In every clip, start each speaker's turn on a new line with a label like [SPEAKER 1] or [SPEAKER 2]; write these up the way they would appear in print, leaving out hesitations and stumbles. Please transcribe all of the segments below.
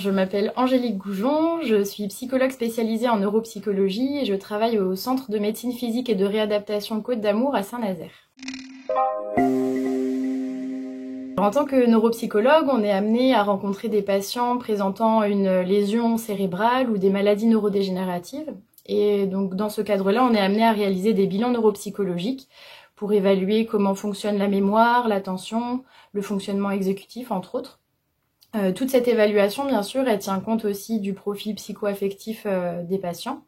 [SPEAKER 1] je m'appelle Angélique Goujon, je suis psychologue spécialisée en neuropsychologie et je travaille au Centre de médecine physique et de réadaptation Côte d'Amour à Saint-Nazaire. En tant que neuropsychologue, on est amené à rencontrer des patients présentant une lésion cérébrale ou des maladies neurodégénératives. Et donc dans ce cadre-là, on est amené à réaliser des bilans neuropsychologiques pour évaluer comment fonctionne la mémoire, l'attention, le fonctionnement exécutif, entre autres. Toute cette évaluation, bien sûr, elle tient compte aussi du profil psycho-affectif des patients.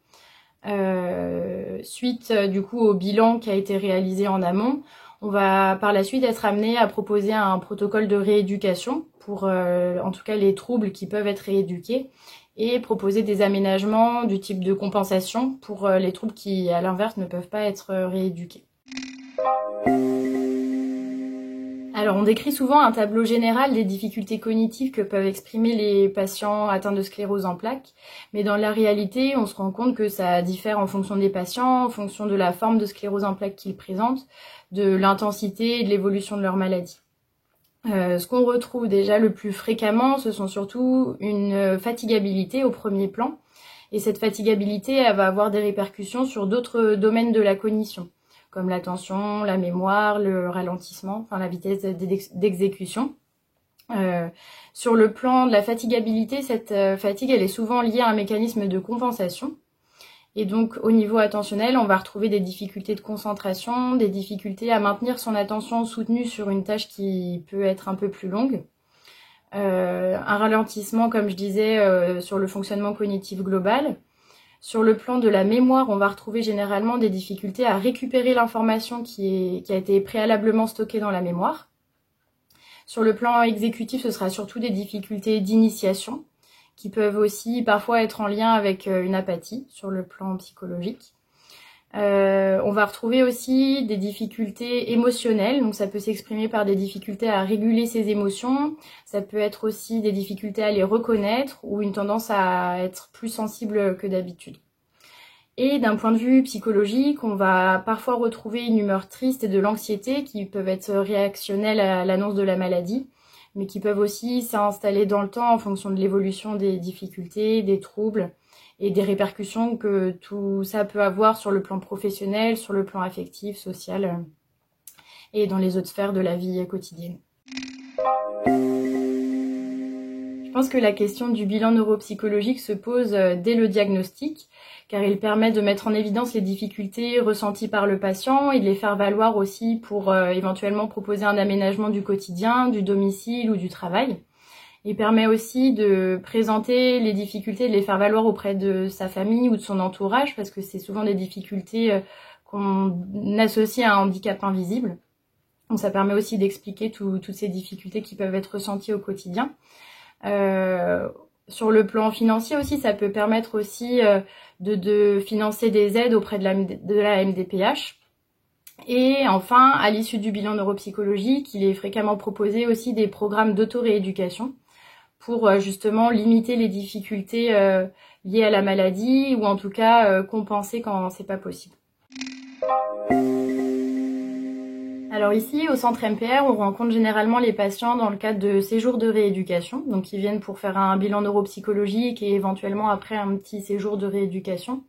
[SPEAKER 1] Suite du coup au bilan qui a été réalisé en amont, on va par la suite être amené à proposer un protocole de rééducation pour en tout cas les troubles qui peuvent être rééduqués et proposer des aménagements du type de compensation pour les troubles qui à l'inverse ne peuvent pas être rééduqués. Alors on décrit souvent un tableau général des difficultés cognitives que peuvent exprimer les patients atteints de sclérose en plaques, mais dans la réalité on se rend compte que ça diffère en fonction des patients, en fonction de la forme de sclérose en plaques qu'ils présentent, de l'intensité et de l'évolution de leur maladie. Ce qu'on retrouve déjà le plus fréquemment, ce sont surtout une fatigabilité au premier plan, et cette fatigabilité elle va avoir des répercussions sur d'autres domaines de la cognition, comme l'attention, la mémoire, le ralentissement, enfin la vitesse d'exécution. Sur le plan de la fatigabilité, cette fatigue elle est souvent liée à un mécanisme de compensation. Et donc au niveau attentionnel, on va retrouver des difficultés de concentration, des difficultés à maintenir son attention soutenue sur une tâche qui peut être un peu plus longue. Un ralentissement, comme je disais, sur le fonctionnement cognitif global. Sur le plan de la mémoire, on va retrouver généralement des difficultés à récupérer l'information qui a été préalablement stockée dans la mémoire. Sur le plan exécutif, ce sera surtout des difficultés d'initiation, qui peuvent aussi parfois être en lien avec une apathie sur le plan psychologique. On va retrouver aussi des difficultés émotionnelles, donc ça peut s'exprimer par des difficultés à réguler ses émotions, ça peut être aussi des difficultés à les reconnaître ou une tendance à être plus sensible que d'habitude. Et d'un point de vue psychologique, on va parfois retrouver une humeur triste et de l'anxiété qui peuvent être réactionnelles à l'annonce de la maladie, mais qui peuvent aussi s'installer dans le temps en fonction de l'évolution des difficultés, des troubles et des répercussions que tout ça peut avoir sur le plan professionnel, sur le plan affectif, social et dans les autres sphères de la vie quotidienne. Je pense que la question du bilan neuropsychologique se pose dès le diagnostic, car il permet de mettre en évidence les difficultés ressenties par le patient et de les faire valoir aussi pour éventuellement proposer un aménagement du quotidien, du domicile ou du travail. Il permet aussi de présenter les difficultés, de les faire valoir auprès de sa famille ou de son entourage, parce que c'est souvent des difficultés qu'on associe à un handicap invisible. Donc ça permet aussi d'expliquer toutes ces difficultés qui peuvent être ressenties au quotidien. Sur le plan financier aussi, ça peut permettre aussi de financer des aides auprès de la MDPH. Et enfin, à l'issue du bilan neuropsychologique, il est fréquemment proposé aussi des programmes d'auto-rééducation pour justement limiter les difficultés liées à la maladie ou en tout cas compenser quand c'est pas possible. Alors ici, au centre MPR, on rencontre généralement les patients dans le cadre de séjours de rééducation, donc ils viennent pour faire un bilan neuropsychologique et éventuellement après un petit séjour de rééducation.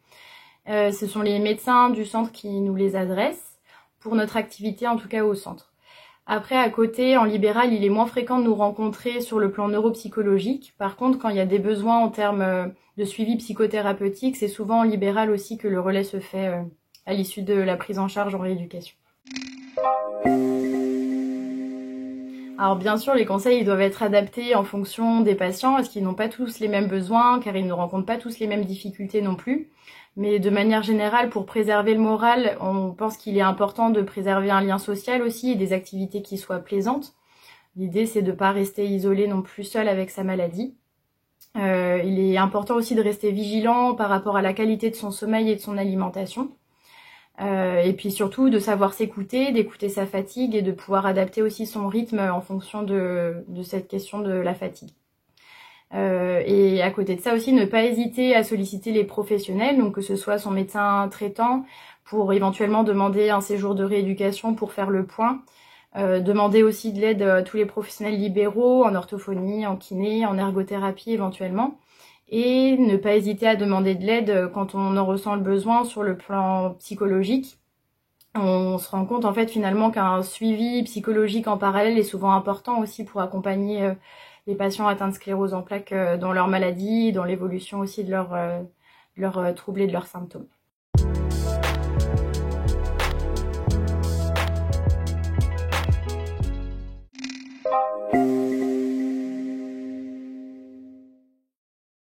[SPEAKER 1] Ce sont les médecins du centre qui nous les adressent pour notre activité, en tout cas au centre. Après, à côté, en libéral, il est moins fréquent de nous rencontrer sur le plan neuropsychologique. Par contre, quand il y a des besoins en termes de suivi psychothérapeutique, c'est souvent en libéral aussi que le relais se fait à l'issue de la prise en charge en rééducation. Alors bien sûr, les conseils ils doivent être adaptés en fonction des patients, parce qu'ils n'ont pas tous les mêmes besoins, car ils ne rencontrent pas tous les mêmes difficultés non plus. Mais de manière générale, pour préserver le moral, on pense qu'il est important de préserver un lien social aussi et des activités qui soient plaisantes. L'idée, c'est de ne pas rester isolé non plus seul avec sa maladie. Il est important aussi de rester vigilant par rapport à la qualité de son sommeil et de son alimentation. Et puis surtout de savoir s'écouter, d'écouter sa fatigue et de pouvoir adapter aussi son rythme en fonction de cette question de la fatigue. Et à côté de ça aussi, ne pas hésiter à solliciter les professionnels, donc que ce soit son médecin traitant pour éventuellement demander un séjour de rééducation pour faire le point, Demander aussi de l'aide à tous les professionnels libéraux, en orthophonie, en kiné, en ergothérapie éventuellement. Et ne pas hésiter à demander de l'aide quand on en ressent le besoin sur le plan psychologique. On se rend compte en fait finalement qu'un suivi psychologique en parallèle est souvent important aussi pour accompagner les patients atteints de sclérose en plaques dans leur maladie, dans l'évolution aussi de leurs troubles et de leurs symptômes.